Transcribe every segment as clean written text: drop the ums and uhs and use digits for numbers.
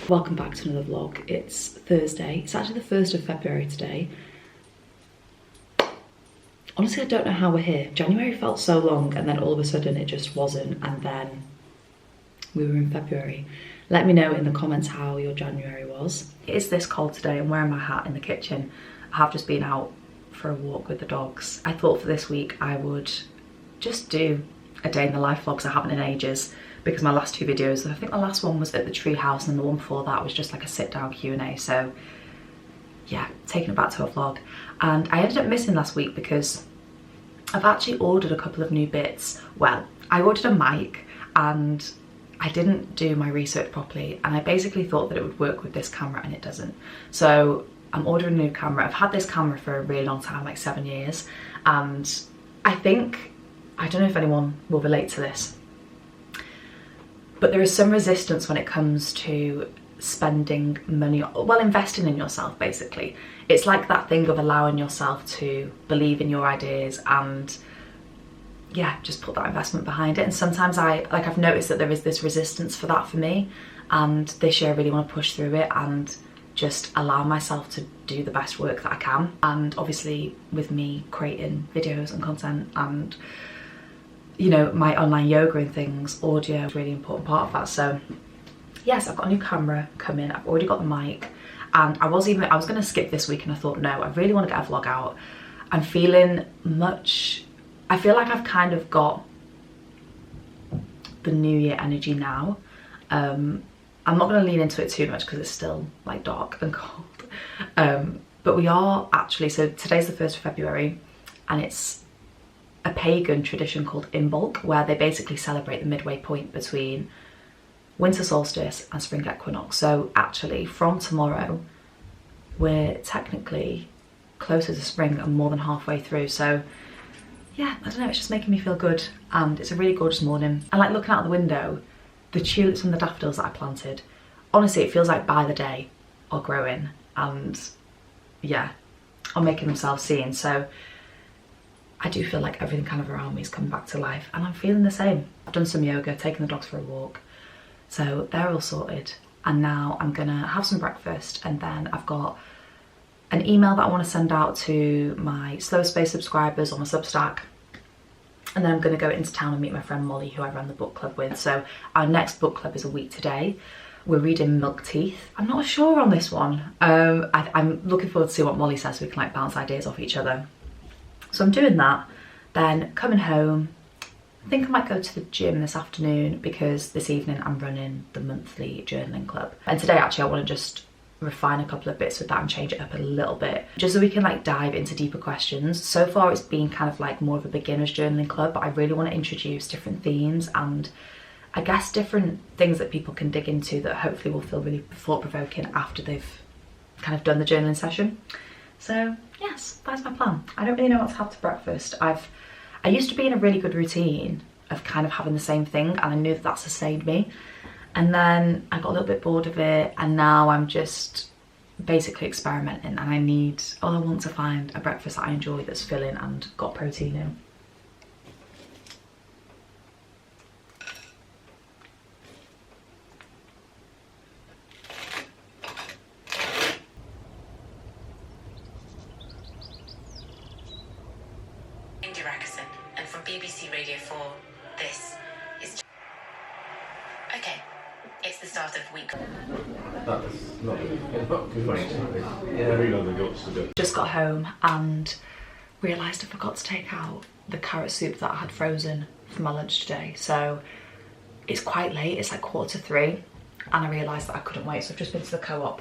Welcome back to another vlog. It's Thursday. It's actually the 1st of February today. Honestly, I don't know how we're here. January felt so long and then all of a sudden it just wasn't, and then we were in February. Let me know in the comments how your January was. It is this cold today. I'm wearing my hat in the kitchen. I have just been out for a walk with the dogs. I thought for this week I would just do a day in the life vlogs. I haven't in ages because my last two videos, I think the last one was at the tree house and the one before that was just like a sit down Q&A. So yeah, taking it back to a vlog. And I ended up missing last week because I've actually ordered a couple of new bits. Well, I ordered a mic and I didn't do my research properly, and I basically thought that it would work with this camera and it doesn't. So I'm ordering a new camera. I've had this camera for a really long time, like 7 years, and I don't know if anyone will relate to this, but there is some resistance when it comes to spending money, well, investing in yourself basically. It's like that thing of allowing yourself to believe in your ideas and yeah, just put that investment behind it. And sometimes I've noticed that there is this resistance for that for me, and this year I really want to push through it and just allow myself to do the best work that I can. And obviously with me creating videos and content and, you know, my online yoga and things, audio is a really important part of that. So yes, I've got a new camera coming. I've already got the mic, and I was going to skip this week, and I thought, no, I really want to get a vlog out. I'm feeling I feel like I've kind of got the new year energy now. I'm not going to lean into it too much because it's still like dark and cold. But we are actually, so today's the 1st of February, and it's a pagan tradition called Imbolc, where they basically celebrate the midway point between winter solstice and spring equinox. So actually from tomorrow, we're technically closer to spring and more than halfway through. So yeah, I don't know, it's just making me feel good, and it's a really gorgeous morning. And like looking out the window, the tulips and the daffodils that I planted, honestly, it feels like by the day are growing and yeah, are making themselves seen. So I do feel like everything kind of around me is coming back to life, and I'm feeling the same. I've done some yoga, taken the dogs for a walk, so they're all sorted. And now I'm gonna have some breakfast, and then I've got an email that I want to send out to my Slow Space subscribers on my Substack, and then I'm going to go into town and meet my friend Molly, who I ran the book club with. So our next book club is a week today. We're reading Milk Teeth. I'm not sure on this one. I'm looking forward to see what Molly says so we can like bounce ideas off each other. So I'm doing that, then coming home. I think I might go to the gym this afternoon because this evening I'm running the monthly journaling club. And today actually I want to just refine a couple of bits with that and change it up a little bit, just so we can like dive into deeper questions. So far it's been kind of like more of a beginner's journaling club, but I really want to introduce different themes and I guess different things that people can dig into that hopefully will feel really thought-provoking after they've kind of done the journaling session. So yes, that's my plan. I don't really know what to have to breakfast. I used to be in a really good routine of kind of having the same thing, and I knew that sustained me. And then I got a little bit bored of it, and now I'm just basically experimenting, and I want to find a breakfast that I enjoy that's filling and got protein in. And from BBC Radio 4, this is... Okay, it's the start of week. That's not good. Yeah, really on the guts to do. Just got home and realised I forgot to take out the carrot soup that I had frozen for my lunch today. So it's quite late, it's like 2:45, and I realised that I couldn't wait. So I've just been to the Co-op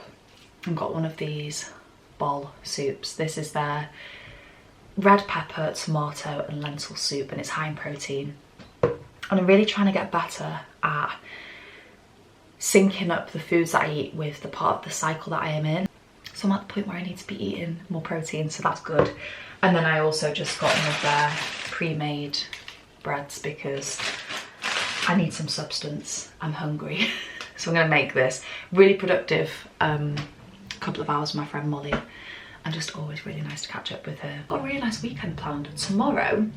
and got one of these bol soups. This is their red pepper, tomato and lentil soup, and it's high in protein. And I'm really trying to get better at syncing up the foods that I eat with the part of the cycle that I am in. So I'm at the point where I need to be eating more protein, so that's good. And then I also just got one of their pre-made breads because I need some substance. I'm hungry. So I'm gonna make this. Really productive couple of hours with my friend Molly, and just always really nice to catch up with her. Got a really nice weekend planned. Tomorrow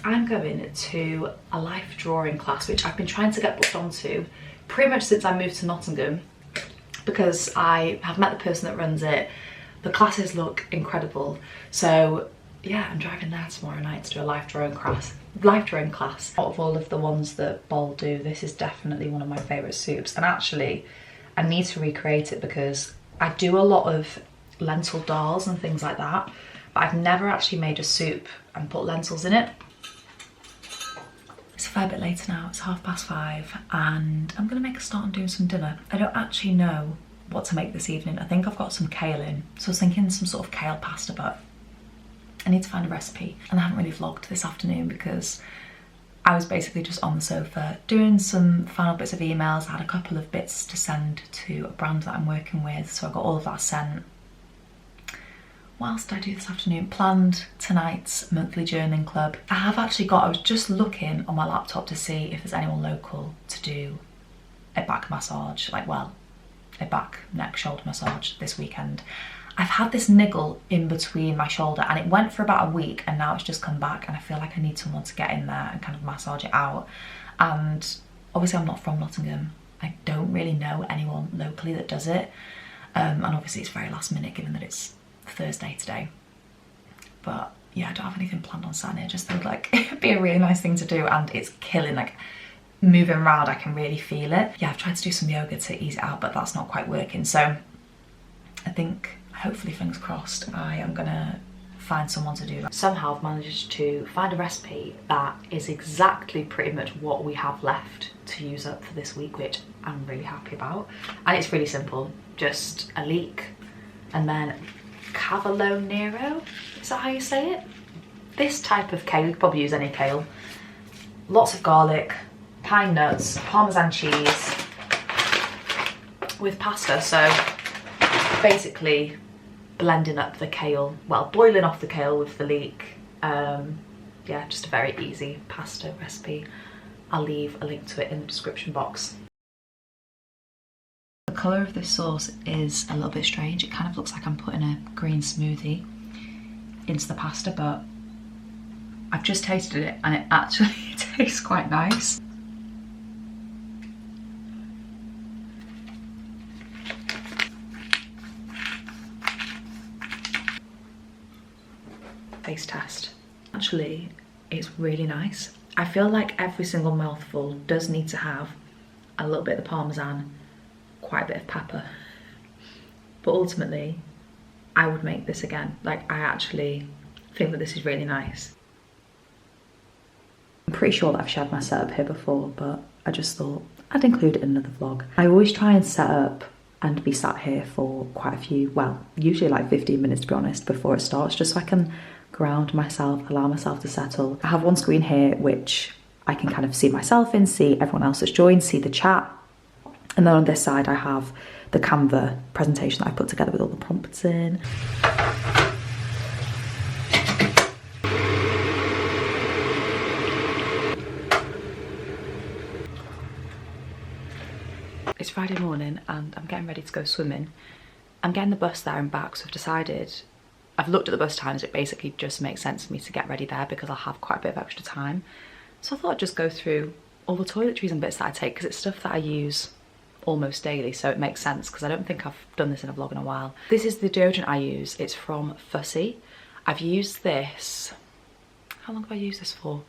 I'm going to a life drawing class, which I've been trying to get booked onto pretty much since I moved to Nottingham. because I have met the person that runs it. The classes look incredible. So yeah, I'm driving there tomorrow night to do a life drawing class. Out of all of the ones that Bol do, this is definitely one of my favourite soups. And actually, I need to recreate it because I do a lot of lentil dals and things like that, but I've never actually made a soup and put lentils in it. It's a fair bit later now, it's 5:30, and I'm gonna make a start on doing some dinner. I don't actually know what to make this evening. I think I've got some kale in, so I was thinking some sort of kale pasta, but I need to find a recipe. And I haven't really vlogged this afternoon because I was basically just on the sofa doing some final bits of emails. I had a couple of bits to send to a brand that I'm working with, so I got all of that sent. What else did I do this afternoon? Planned tonight's monthly journaling club. I was just looking on my laptop to see if there's anyone local to do a back massage, a back, neck, shoulder massage this weekend. I've had this niggle in between my shoulder and it went for about a week and now it's just come back, and I feel like I need someone to get in there and kind of massage it out. And obviously I'm not from Nottingham. I don't really know anyone locally that does it. And obviously it's very last minute given that it's Thursday today. But yeah, I don't have anything planned on Saturday. I just think like it'd be a really nice thing to do, and it's killing, like moving around I can really feel it. Yeah, I've tried to do some yoga to ease it out, but that's not quite working. So I think, hopefully, fingers crossed, I am gonna find someone to do that. Somehow I've managed to find a recipe that is exactly pretty much what we have left to use up for this week, which I'm really happy about. And it's really simple, just a leek and then Cavolo Nero, is that how you say it? This type of kale, you could probably use any kale. Lots of garlic, pine nuts, Parmesan cheese with pasta. So basically blending up the kale, well, boiling off the kale with the leek. Yeah, just a very easy pasta recipe. I'll leave a link to it in the description box. The colour of this sauce is a little bit strange. It kind of looks like I'm putting a green smoothie into the pasta, but I've just tasted it and it actually tastes quite nice. Taste test. Actually, it's really nice. I feel like every single mouthful does need to have a little bit of the Parmesan, quite a bit of pepper. But ultimately, I would make this again. Like, I actually think that this is really nice. I'm pretty sure that I've shared my setup here before, but I just thought I'd include it in another vlog. I always try and set up and be sat here for quite a few, well, usually like 15 minutes to be honest, before it starts, just so I can ground myself, allow myself to settle. I have one screen here which I can kind of see myself in, see everyone else that's joined, see the chat. And then on this side I have the Canva presentation that I put together with all the prompts in. It's Friday morning and I'm getting ready to go swimming. I'm getting the bus there and back, so I've decided, I've looked at the bus times, it basically just makes sense for me to get ready there because I'll have quite a bit of extra time. So I thought I'd just go through all the toiletries and bits that I take, because it's stuff that I use almost daily, so it makes sense because I don't think I've done this in a vlog in a while. This is the deodorant I use. It's from Fussy. I've used this, how long have I used this for?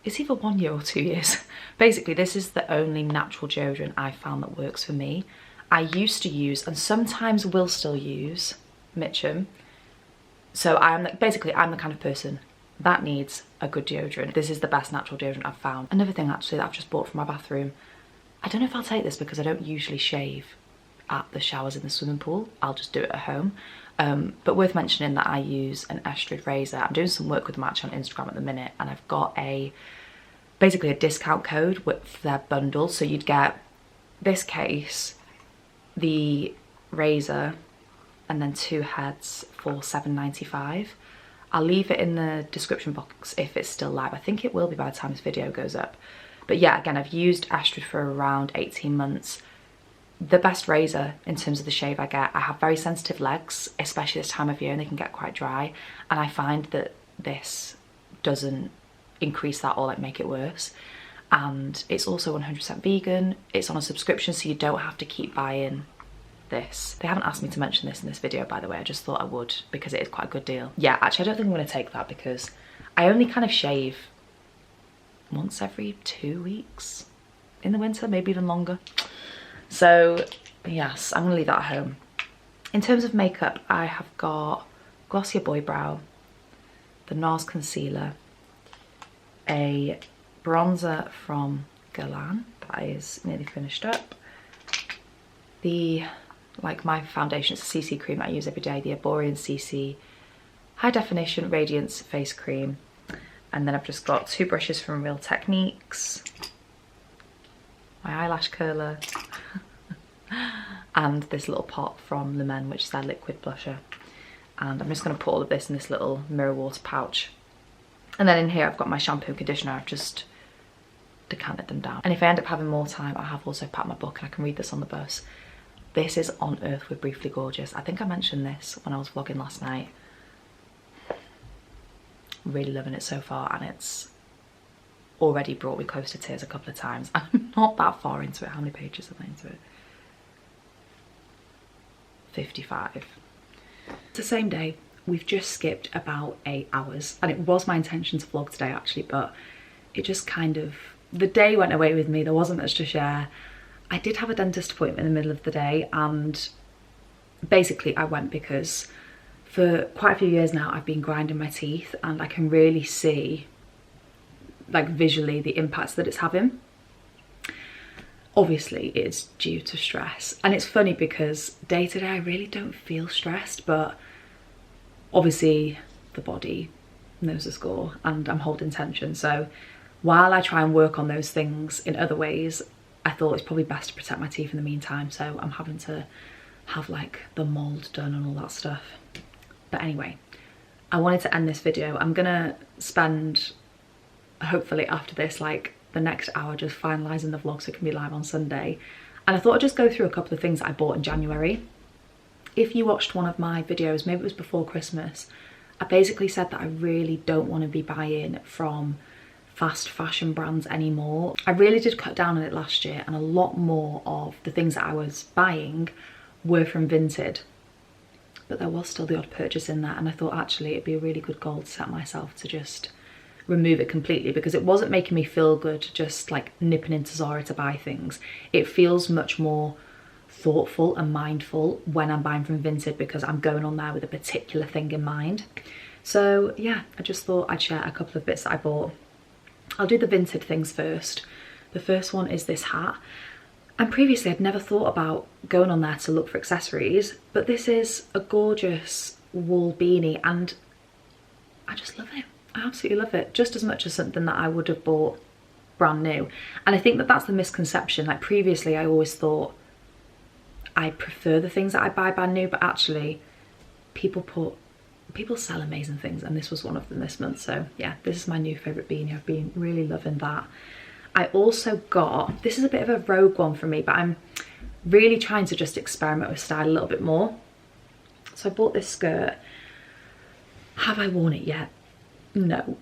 It's either 1 year or 2 years. Basically, this is the only natural deodorant I found that works for me. I used to use, and sometimes will still use, Mitchum. So I'm the kind of person that needs a good deodorant. This is the best natural deodorant I've found. Another thing actually that I've just bought for my bathroom. I don't know if I'll take this because I don't usually shave at the showers in the swimming pool. I'll just do it at home. But worth mentioning that I use an Estrid razor. I'm doing some work with them actually on Instagram at the minute, and I've got basically a discount code with their bundle. So you'd get this case, the razor, and then 2 heads for £7.95. I'll leave it in the description box if it's still live. I think it will be by the time this video goes up. But yeah, again, I've used Estrid for around 18 months. The best razor in terms of the shave I get. I have very sensitive legs, especially this time of year, and they can get quite dry. And I find that this doesn't increase that or like make it worse. and it's also 100% vegan. It's on a subscription, so you don't have to keep buying this. They haven't asked me to mention this in this video, by the way. I just thought I would because it is quite a good deal. Yeah, actually I don't think I'm going to take that because I only kind of shave once every 2 weeks in the winter, maybe even longer. So yes, I'm going to leave that at home. In terms of makeup, I have got Glossier Boy Brow, the NARS concealer, a bronzer from Guerlain that is nearly finished up, my foundation, it's a CC cream that I use every day, the Arborian CC High Definition Radiance Face Cream. And then I've just got 2 brushes from Real Techniques, my eyelash curler, and this little pot from Le Men, which is their liquid blusher. And I'm just going to put all of this in this little mirror water pouch. And then in here I've got my shampoo and conditioner. I've just decanted them down. And if I end up having more time, I have also packed my book and I can read this on the bus. This is On Earth We're Briefly Gorgeous. I think I mentioned this when I was vlogging last night. Really loving it so far, and it's already brought me close to tears a couple of times. I'm not that far into it. How many pages am I into it? 55. It's the same day. We've just skipped about 8 hours, and it was my intention to vlog today actually, but it just kind of, the day went away with me. There wasn't much to share. I did have a dentist appointment in the middle of the day, and basically I went because for quite a few years now I've been grinding my teeth, and I can really see, like visually, the impacts that it's having. Obviously it's due to stress, and it's funny because day to day I really don't feel stressed, but obviously the body knows the score and I'm holding tension. So while I try and work on those things in other ways, I thought it's probably best to protect my teeth in the meantime, so I'm having to have like the mould done and all that stuff. But anyway, I wanted to end this video. I'm gonna spend, hopefully after this, like the next hour just finalising the vlog so it can be live on Sunday. And I thought I'd just go through a couple of things that I bought in January. If you watched one of my videos, maybe it was before Christmas, I basically said that I really don't want to be buying from fast fashion brands anymore. I really did cut down on it last year, and a lot more of the things that I was buying were from Vinted. But there was still the odd purchase in there, and I thought actually it'd be a really good goal to set myself to just remove it completely, because it wasn't making me feel good just like nipping into Zara to buy things. It feels much more thoughtful and mindful when I'm buying from Vinted because I'm going on there with a particular thing in mind. So yeah, I just thought I'd share a couple of bits that I bought. I'll do the Vinted things first. The first one is this hat. And previously I'd never thought about going on there to look for accessories, but this is a gorgeous wool beanie and I just love it. I absolutely love it, just as much as something that I would have bought brand new. And I think that that's the misconception. Like previously I always thought I prefer the things that I buy brand new, but actually people sell amazing things, and this was one of them this month. So yeah, this is my new favourite beanie. I've been really loving that. I also got, this is a bit of a rogue one for me, but I'm really trying to just experiment with style a little bit more. So I bought this skirt. Have I worn it yet? No.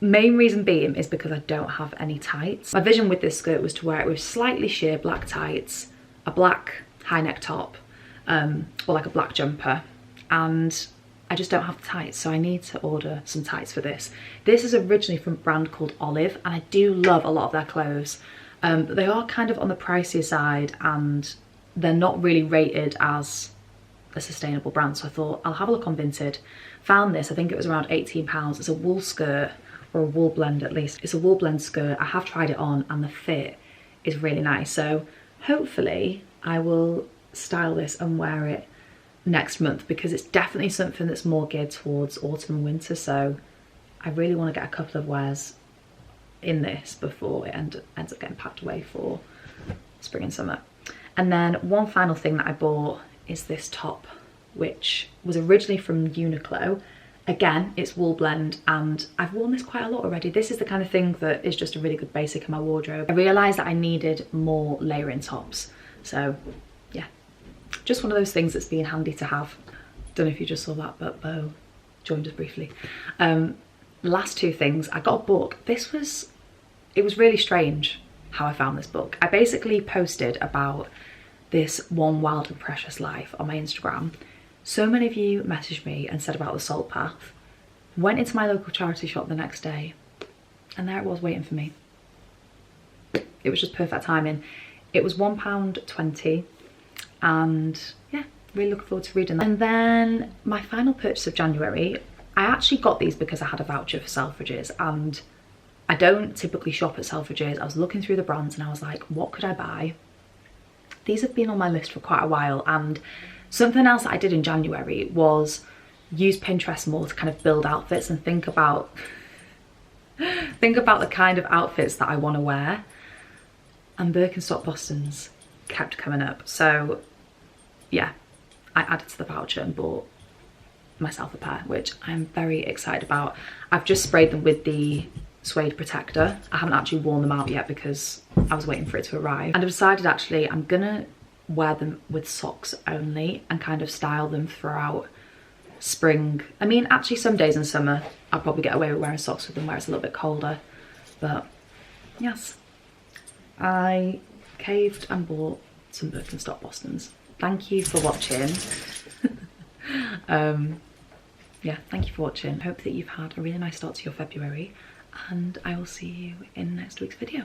Main reason being is because I don't have any tights. My vision with this skirt was to wear it with slightly sheer black tights, a black high neck top, or like a black jumper, and I just don't have the tights, so I need to order some tights for this. This is originally from a brand called Olive, and I do love a lot of their clothes, but they are kind of on the pricier side and they're not really rated as a sustainable brand. So I thought I'll have a look on Vinted. Found this, I think it was around £18. It's a wool skirt, or a wool blend at least. It's a wool blend skirt. I have tried it on and the fit is really nice. So hopefully I will style this and wear it next month, because it's definitely something that's more geared towards autumn and winter. So I really want to get a couple of wears in this before it ends up getting packed away for spring and summer. And then one final thing that I bought is this top, which was originally from Uniqlo. Again, it's wool blend, and I've worn this quite a lot already. This is the kind of thing that is just a really good basic in my wardrobe. I realised that I needed more layering tops, so yeah, just one of those things that's been handy to have. Don't know if you just saw that, but Bo joined us briefly. Last two things, I got a book. This was it was really strange how I found this book. I basically posted about this One Wild and Precious Life on my Instagram. So many of you messaged me and said about the Salt Path. Went into my local charity shop the next day and there it was waiting for me. It was just perfect timing. It was £1.20 and yeah, really looking forward to reading that. And then my final purchase of January, I actually got these because I had a voucher for Selfridges, and I don't typically shop at Selfridges. I was looking through the brands and I was like, what could I buy? These have been on my list for quite a while, and something else that I did in January was use Pinterest more to kind of build outfits and think about the kind of outfits that I want to wear. And Birkenstock Bostons kept coming up. So yeah, I added to the voucher and bought myself a pair, which I'm very excited about. I've just sprayed them with the suede protector. I haven't actually worn them out yet because I was waiting for it to arrive. And I've decided actually I'm gonna wear them with socks only and kind of style them throughout spring. I mean, actually some days in summer I'll probably get away with wearing socks with them where it's a little bit colder. But yes, I caved and bought some Birkenstock Bostons. Thank you for watching. Yeah, thank you for watching. Hope that you've had a really nice start to your February, and I will see you in next week's video.